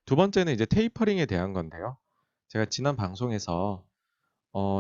두 번째는 이제 테이퍼링에 대한 건데요. 제가 지난 방송에서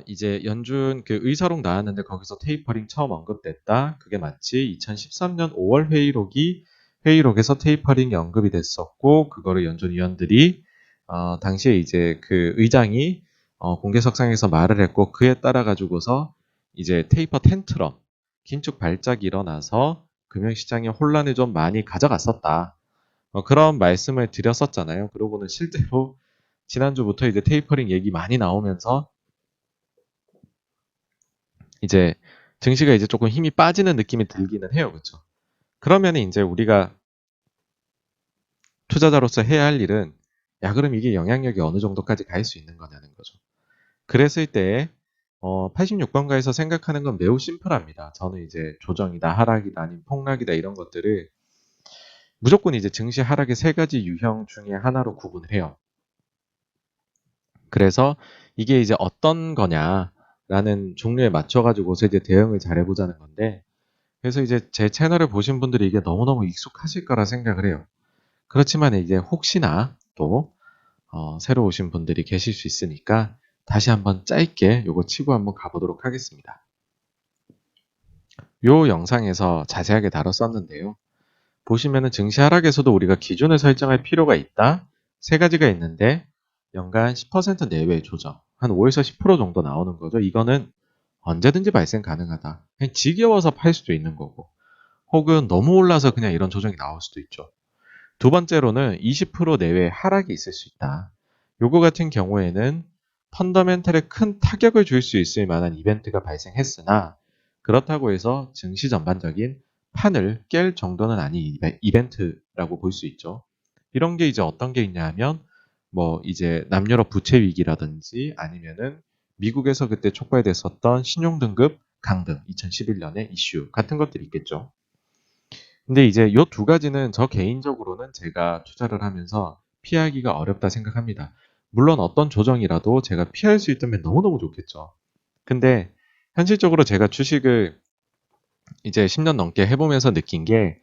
이제 연준 그 의사록 나왔는데 거기서 테이퍼링 처음 언급됐다. 그게 마치 2013년 5월 회의록에서 테이퍼링이 언급이 됐었고 그거를 연준 위원들이 당시에 이제 그 의장이 공개석상에서 말을 했고 그에 따라 가지고서 이제 테이퍼 텐트럼 긴축 발작이 일어나서 금융시장의 혼란을 좀 많이 가져갔었다. 그런 말씀을 드렸었잖아요. 그러고는 실제로 지난주부터 이제 테이퍼링 얘기 많이 나오면서 이제 증시가 이제 조금 힘이 빠지는 느낌이 들기는 해요. 그렇죠? 그러면 이제 우리가 투자자로서 해야 할 일은 야, 그럼 이게 영향력이 어느 정도까지 갈 수 있는 거냐는 거죠. 그랬을 때 86번가에서 생각하는 건 매우 심플합니다. 저는 이제 조정이다, 하락이다, 아니면 폭락이다 이런 것들을 무조건 이제 증시 하락의 세 가지 유형 중에 하나로 구분을 해요. 그래서 이게 이제 어떤 거냐라는 종류에 맞춰가지고서 이제 대응을 잘 해보자는 건데, 그래서 이제 제 채널을 보신 분들이 이게 너무너무 익숙하실 거라 생각을 해요. 그렇지만 이제 혹시나 또 새로 오신 분들이 계실 수 있으니까 다시 한번 짧게 요거 치고 한번 가보도록 하겠습니다. 요 영상에서 자세하게 다뤘었는데요. 보시면은 증시 하락에서도 우리가 기준을 설정할 필요가 있다. 세 가지가 있는데 연간 10% 내외 조정, 한 5에서 10% 정도 나오는 거죠. 이거는 언제든지 발생 가능하다. 그냥 지겨워서 팔 수도 있는 거고, 혹은 너무 올라서 그냥 이런 조정이 나올 수도 있죠. 두 번째로는 20% 내외 하락이 있을 수 있다. 요거 같은 경우에는 펀더멘털에 큰 타격을 줄 수 있을 만한 이벤트가 발생했으나 그렇다고 해서 증시 전반적인 판을 깰 정도는 아닌 이벤트라고 볼 수 있죠. 이런 게 이제 어떤 게 있냐 하면 뭐 이제 남유럽 부채 위기라든지 아니면은 미국에서 그때 촉발됐었던 신용등급 강등 2011년의 이슈 같은 것들이 있겠죠. 근데 이제 요 두 가지는 저 개인적으로는 제가 투자를 하면서 피하기가 어렵다 생각합니다. 물론 어떤 조정이라도 제가 피할 수 있다면 너무너무 좋겠죠. 근데 현실적으로 제가 주식을 이제 10년 넘게 해보면서 느낀 게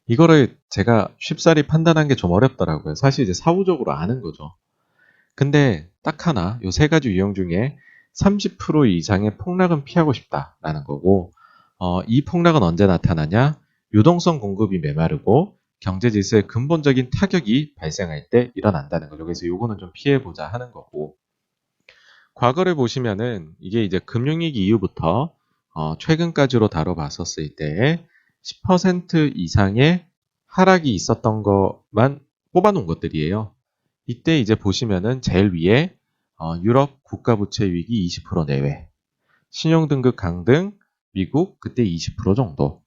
이거를 제가 쉽사리 판단한 게 좀 어렵더라고요. 사실 이제 사후적으로 아는 거죠. 근데 딱 하나, 요 세 가지 유형 중에 30% 이상의 폭락은 피하고 싶다라는 거고, 이 폭락은 언제 나타나냐? 유동성 공급이 메마르고 경제 질서에 근본적인 타격이 발생할 때 일어난다는 거죠. 그래서 요거는 좀 피해보자 하는 거고, 과거를 보시면은 이게 이제 금융위기 이후부터 최근까지로 다뤄봤었을 때 10% 이상의 하락이 있었던 것만 뽑아놓은 것들이에요. 이때 이제 보시면은 제일 위에 유럽 국가부채 위기 20% 내외, 신용등급 강등, 미국 그때 20% 정도,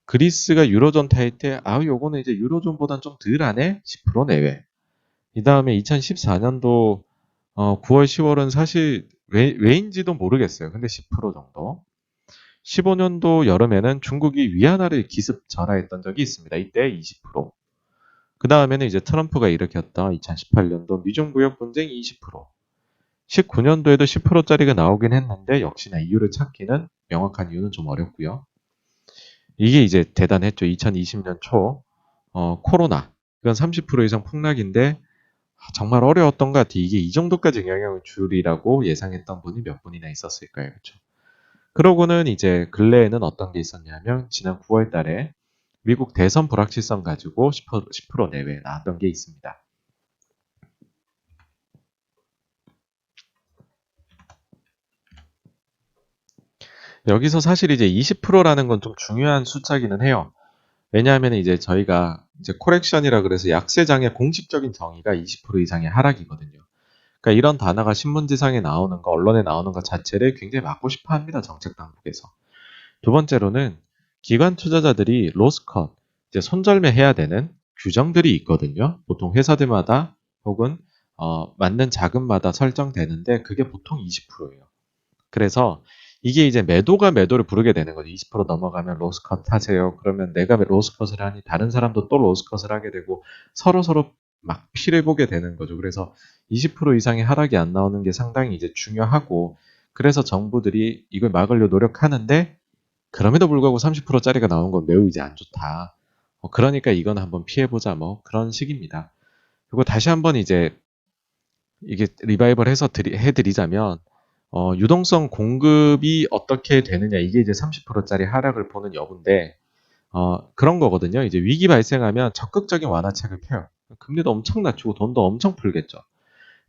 그리스가 유로존 타일 때 요거는 이제 유로존보단 좀 덜하네 10% 내외. 이 다음에 2014년도 9월, 10월은 사실 왜인지도 모르겠어요. 근데 10% 정도. 15년도 여름에는 중국이 위안화를 기습 절하했던 적이 있습니다. 이때 20%. 그 다음에는 이제 트럼프가 일으켰던 2018년도 미중무역 분쟁 20%. 19년도에도 10%짜리가 나오긴 했는데 역시나 이유를 찾기는 명확한 이유는 좀 어렵고요. 이게 이제 대단했죠. 2020년 초 코로나. 이건 30% 이상 폭락인데 정말 어려웠던 것 같아요. 이게 이 정도까지 영향을 줄이라고 예상했던 분이 몇 분이나 있었을까요? 그렇죠? 그러고는 이제 근래에는 어떤 게 있었냐면 지난 9월 달에 미국 대선 불확실성 가지고 10% 내외 나왔던 게 있습니다. 여기서 사실 이제 20%라는 건 좀 중요한 숫자기는 해요. 왜냐하면 이제 저희가 이제 코렉션이라 그래서 약세장의 공식적인 정의가 20% 이상의 하락이거든요. 그러니까 이런 단어가 신문지상에 나오는 거, 언론에 나오는 것 자체를 굉장히 막고 싶어 합니다. 정책 당국에서. 두 번째로는 기관 투자자들이 로스컷, 이제 손절매해야 되는 규정들이 있거든요. 보통 회사들마다 혹은 맞는 자금마다 설정되는데 그게 보통 20%예요. 그래서 이게 이제 매도가 매도를 부르게 되는 거죠. 20% 넘어가면 로스컷 하세요. 그러면 내가 로스컷을 하니 다른 사람도 또 로스컷을 하게 되고 서로 막 피를 보게 되는 거죠. 그래서 20% 이상의 하락이 안 나오는 게 상당히 이제 중요하고 그래서 정부들이 이걸 막으려 노력하는데 그럼에도 불구하고 30%짜리가 나온 건 매우 이제 안 좋다. 그러니까 이건 한번 피해보자 뭐 그런 식입니다. 그리고 다시 한번 이제 이게 리바이벌 해서 해드리자면, 유동성 공급이 어떻게 되느냐, 이게 이제 30%짜리 하락을 보는 여부인데, 그런 거거든요. 이제 위기 발생하면 적극적인 완화책을 펴요. 금리도 엄청 낮추고 돈도 엄청 풀겠죠.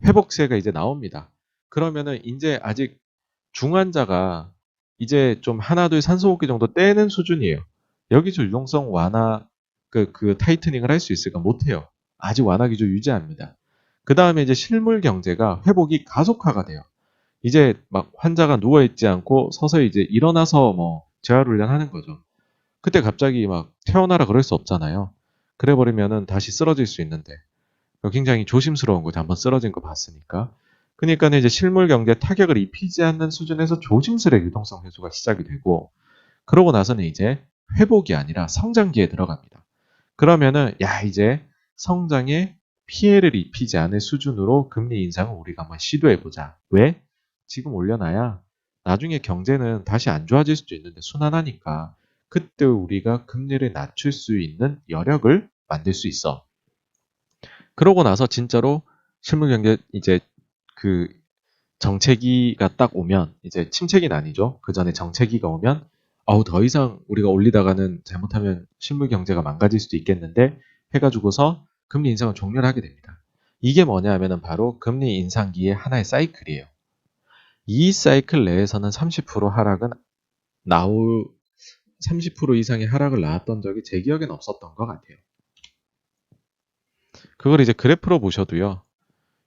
회복세가 이제 나옵니다. 그러면은 이제 아직 중환자가 이제 좀 하나, 둘 산소호흡기 정도 떼는 수준이에요. 여기서 유동성 완화, 그 타이트닝을 할 수 있을까? 못해요. 아직 완화 기조 유지합니다. 그 다음에 이제 실물 경제가 회복이 가속화가 돼요. 이제 막 환자가 누워있지 않고 서서히 이제 일어나서 뭐 재활훈련 하는 거죠. 그때 갑자기 막 태어나라 그럴 수 없잖아요. 그래 버리면은 다시 쓰러질 수 있는데. 굉장히 조심스러운 거죠. 한번 쓰러진 거 봤으니까. 그러니까는 이제 실물 경제 타격을 입히지 않는 수준에서 조심스레 유동성 회수가 시작이 되고, 그러고 나서는 이제 회복이 아니라 성장기에 들어갑니다. 그러면은 야, 이제 성장에 피해를 입히지 않을 수준으로 금리 인상을 우리가 한번 시도해 보자. 왜? 지금 올려놔야 나중에 경제는 다시 안 좋아질 수도 있는데 순환하니까 그때 우리가 금리를 낮출 수 있는 여력을 만들 수 있어. 그러고 나서 진짜로 실물 경제 이제 그 정체기가 딱 오면, 이제 침체기는 아니죠. 그 전에 정체기가 오면 아우, 더 이상 우리가 올리다가는 잘못하면 실물 경제가 망가질 수도 있겠는데 해가지고서 금리 인상을 종료를 하게 됩니다. 이게 뭐냐 하면은 바로 금리 인상기의 하나의 사이클이에요. 이 사이클 내에서는 30% 하락은 나올 30% 이상의 하락을 나왔던 적이 제 기억엔 없었던 것 같아요. 그걸 이제 그래프로 보셔도요.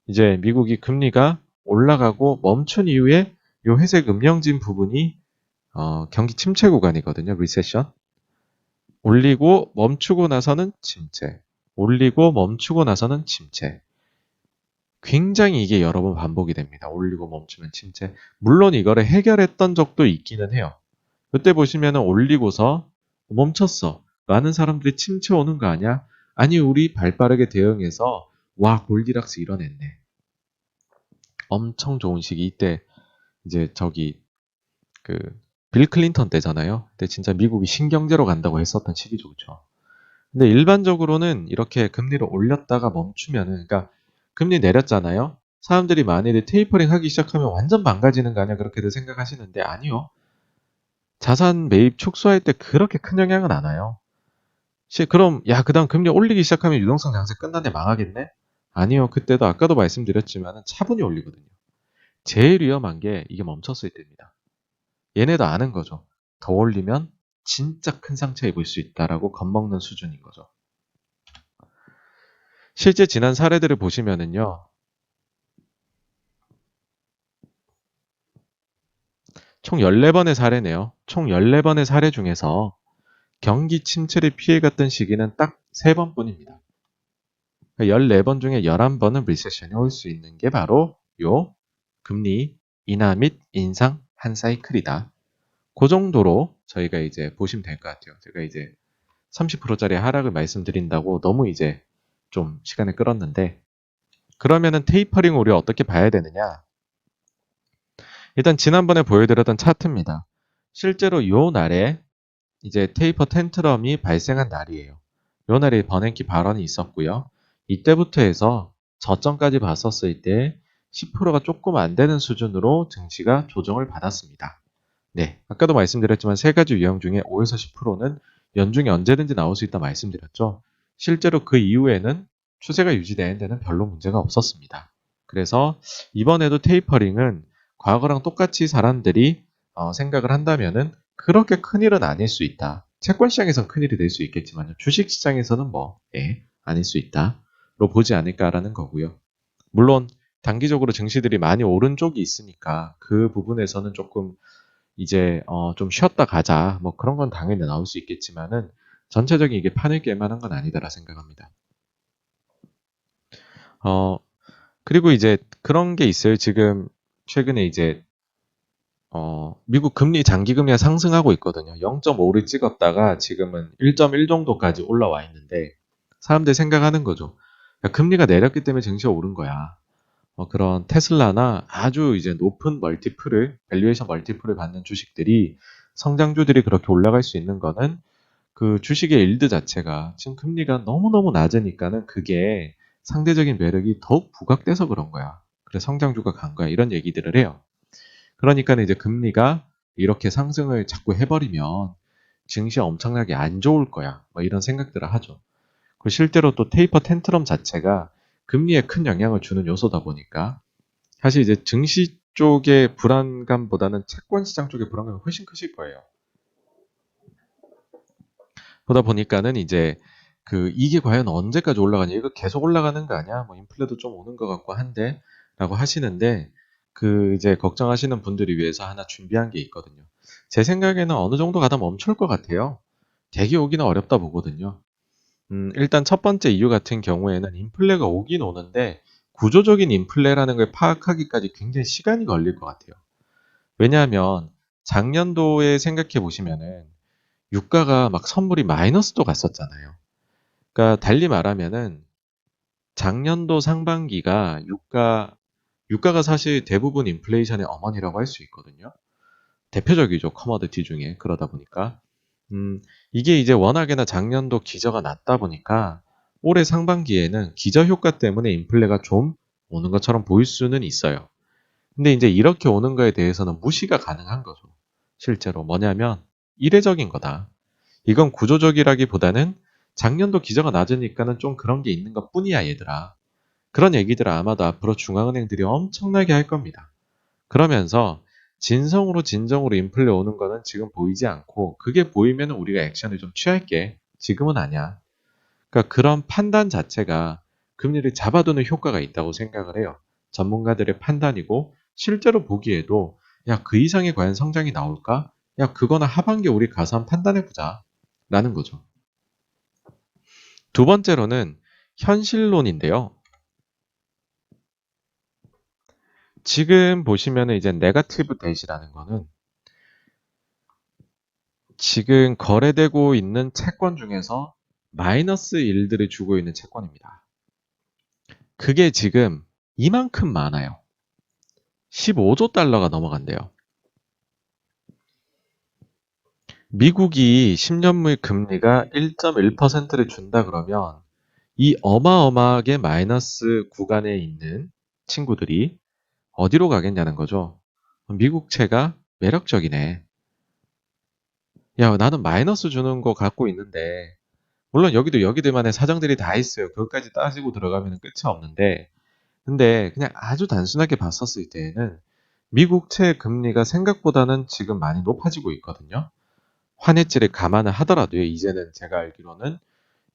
이제 미국이 금리가 올라가고 멈춘 이후에 요 회색 음영진 부분이 경기 침체 구간이거든요. 리세션. 올리고 멈추고 나서는 침체. 올리고 멈추고 나서는 침체. 굉장히 이게 여러 번 반복이 됩니다. 올리고 멈추면 침체. 물론 이거를 해결했던 적도 있기는 해요. 그때 보시면은 올리고서 멈췄어. 많은 사람들이 침체 오는 거 아니야? 아니, 우리 발빠르게 대응해서 와, 골디락스 이뤄냈네. 엄청 좋은 시기. 이때 이제 그 빌 클린턴 때잖아요. 그때 진짜 미국이 신경제로 간다고 했었던 시기죠. 그렇죠? 근데 일반적으로는 이렇게 금리를 올렸다가 멈추면은, 그러니까 금리 내렸잖아요. 사람들이 만일에 테이퍼링 하기 시작하면 완전 망가지는 거 아니야? 그렇게들 생각하시는데 아니요. 자산 매입 축소할 때 그렇게 큰 영향은 안 와요. 그럼 야, 그다음 금리 올리기 시작하면 유동성 장세 끝났네, 망하겠네? 아니요. 그때도 아까도 말씀드렸지만 차분히 올리거든요. 제일 위험한 게 이게 멈췄을 때입니다. 얘네도 아는 거죠. 더 올리면 진짜 큰 상처 입을 수 있다라고 겁먹는 수준인 거죠. 실제 지난 사례들을 보시면은요. 총 14번의 사례네요. 총 14번의 사례 중에서 경기 침체를 피해갔던 시기는 딱 3번뿐입니다. 14번 중에 11번은 리세션이 올 수 있는 게 바로 요 금리 인하 및 인상 한 사이클이다. 그 정도로 저희가 이제 보시면 될 것 같아요. 제가 이제 30%짜리 하락을 말씀드린다고 너무 이제 좀 시간을 끌었는데, 그러면은 테이퍼링 우리 어떻게 봐야 되느냐? 일단 지난번에 보여드렸던 차트입니다. 실제로 요 날에 이제 테이퍼 텐트럼이 발생한 날이에요. 요 날에 버냉키 발언이 있었고요. 이때부터 해서 저점까지 봤었을 때 10%가 조금 안 되는 수준으로 증시가 조정을 받았습니다. 네, 아까도 말씀드렸지만 세 가지 유형 중에 5에서 10%는 연중에 언제든지 나올 수 있다 말씀드렸죠. 실제로 그 이후에는 추세가 유지되는 데는 별로 문제가 없었습니다. 그래서 이번에도 테이퍼링은 과거랑 똑같이 사람들이 생각을 한다면은 그렇게 큰일은 아닐 수 있다. 채권 시장에선 큰일이 될 수 있겠지만 주식 시장에서는 아닐 수 있다로 보지 않을까라는 거고요. 물론 단기적으로 증시들이 많이 오른 쪽이 있으니까 그 부분에서는 조금 이제 좀 쉬었다 가자, 뭐 그런 건 당연히 나올 수 있겠지만은 전체적인 이게 판을 깰 만한 건 아니다라 생각합니다. 어 그리고 이제 그런 게 있어요. 지금 최근에 이제 미국 금리 장기 금리가 상승하고 있거든요. 0.5를 찍었다가 지금은 1.1 정도까지 올라와 있는데, 사람들이 생각하는 거죠. 야, 금리가 내렸기 때문에 증시가 오른 거야. 그런 테슬라나 아주 이제 높은 밸류에이션 멀티플을 받는 주식들이, 성장주들이 그렇게 올라갈 수 있는 거는 그 주식의 일드 자체가 지금 금리가 너무너무 낮으니까는 그게 상대적인 매력이 더욱 부각돼서 그런 거야. 그래서 성장주가 간 거야. 이런 얘기들을 해요. 그러니까는 이제 금리가 이렇게 상승을 자꾸 해버리면 증시에 엄청나게 안 좋을 거야. 뭐 이런 생각들을 하죠. 그 실제로 또 테이퍼 텐트럼 자체가 금리에 큰 영향을 주는 요소다 보니까 사실 이제 증시 쪽의 불안감보다는 채권 시장 쪽의 불안감이 훨씬 크실 거예요. 그러다 보니까는 이제 이게 과연 언제까지 올라가냐, 이거 계속 올라가는 거 아니야? 뭐 인플레도 좀 오는 것 같고 한데, 라고 하시는데, 이제 걱정하시는 분들을 위해서 하나 준비한 게 있거든요. 제 생각에는 어느 정도 가다 멈출 것 같아요. 대기 오기는 어렵다 보거든요. 일단 첫 번째 이유 같은 경우에는 인플레가 오긴 오는데, 구조적인 인플레라는 걸 파악하기까지 굉장히 시간이 걸릴 것 같아요. 왜냐하면 작년도에 생각해 보시면은 유가가 막 선물이 마이너스도 갔었잖아요. 그러니까 달리 말하면은 작년도 상반기가 유가가 사실 대부분 인플레이션의 어머니라고 할 수 있거든요. 대표적이죠. 커머디티 중에. 그러다 보니까 이게 이제 워낙에나 작년도 기저가 낮다 보니까 올해 상반기에는 기저 효과 때문에 인플레가 좀 오는 것처럼 보일 수는 있어요. 근데 이제 이렇게 오는 거에 대해서는 무시가 가능한 거죠. 실제로 뭐냐면 이례적인 거다. 이건 구조적이라기보다는 작년도 기저가 낮으니까는 좀 그런 게 있는 것 뿐이야, 얘들아. 그런 얘기들을 아마도 앞으로 중앙은행들이 엄청나게 할 겁니다. 그러면서 진성으로 진정으로 인플레 오는 거는 지금 보이지 않고 그게 보이면 우리가 액션을 좀 취할게. 지금은 아니야. 그러니까 그런 판단 자체가 금리를 잡아두는 효과가 있다고 생각을 해요. 전문가들의 판단이고 실제로 보기에도 야, 그 이상의 과연 성장이 나올까? 야, 그거나 하반기에 우리 가서 한번 판단해보자. 라는 거죠. 두 번째로는 현실론인데요. 지금 보시면은 이제 네거티브 뎃이라는 거는 지금 거래되고 있는 채권 중에서 마이너스 일들을 주고 있는 채권입니다. 그게 지금 이만큼 많아요. 15조 달러가 넘어간대요. 미국이 10년물 금리가 1.1%를 준다 그러면 이 어마어마하게 마이너스 구간에 있는 친구들이 어디로 가겠냐는 거죠. 미국채가 매력적이네. 야, 나는 마이너스 주는 거 갖고 있는데, 물론 여기도 여기들만의 사정들이 다 있어요. 그것까지 따지고 들어가면 끝이 없는데, 근데 그냥 아주 단순하게 봤었을 때에는 미국채 금리가 생각보다는 지금 많이 높아지고 있거든요. 환해질을 감안을 하더라도요, 이제는 제가 알기로는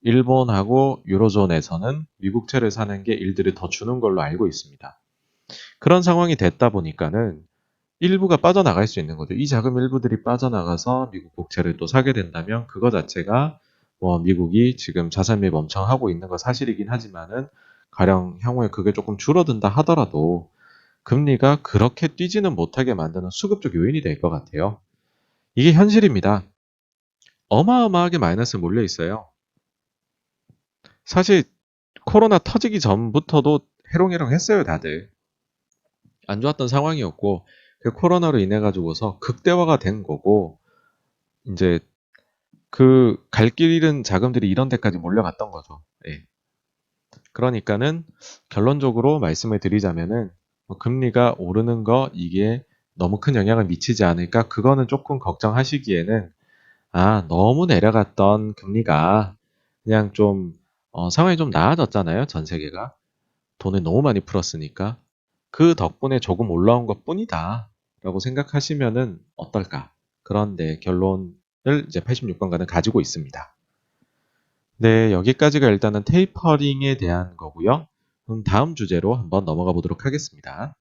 일본하고 유로존에서는 미국채를 사는 게 일들을 더 주는 걸로 알고 있습니다. 그런 상황이 됐다 보니까는 일부가 빠져나갈 수 있는 거죠. 이 자금 일부들이 빠져나가서 미국 국채를 또 사게 된다면 그거 자체가 뭐 미국이 지금 자산 매입 엄청 하고 있는 거 사실이긴 하지만은 가령 향후에 그게 조금 줄어든다 하더라도 금리가 그렇게 뛰지는 못하게 만드는 수급적 요인이 될 것 같아요. 이게 현실입니다. 어마어마하게 마이너스 몰려 있어요. 사실 코로나 터지기 전부터도 해롱해롱 했어요, 다들. 안 좋았던 상황이었고 그 코로나로 인해 가지고서 극대화가 된 거고 이제 갈 길 잃은 자금들이 이런 데까지 몰려갔던 거죠. 예. 그러니까는 결론적으로 말씀을 드리자면은 뭐 금리가 오르는 거 이게 너무 큰 영향을 미치지 않을까? 그거는 조금 걱정하시기에는 너무 내려갔던 금리가 그냥 좀 상황이 좀 나아졌잖아요. 전 세계가 돈을 너무 많이 풀었으니까 그 덕분에 조금 올라온 것뿐이다. 라고 생각하시면은 어떨까? 그런데 결론을 이제 86번가는 가지고 있습니다. 네, 여기까지가 일단은 테이퍼링에 대한 거고요. 그럼 다음 주제로 한번 넘어가 보도록 하겠습니다.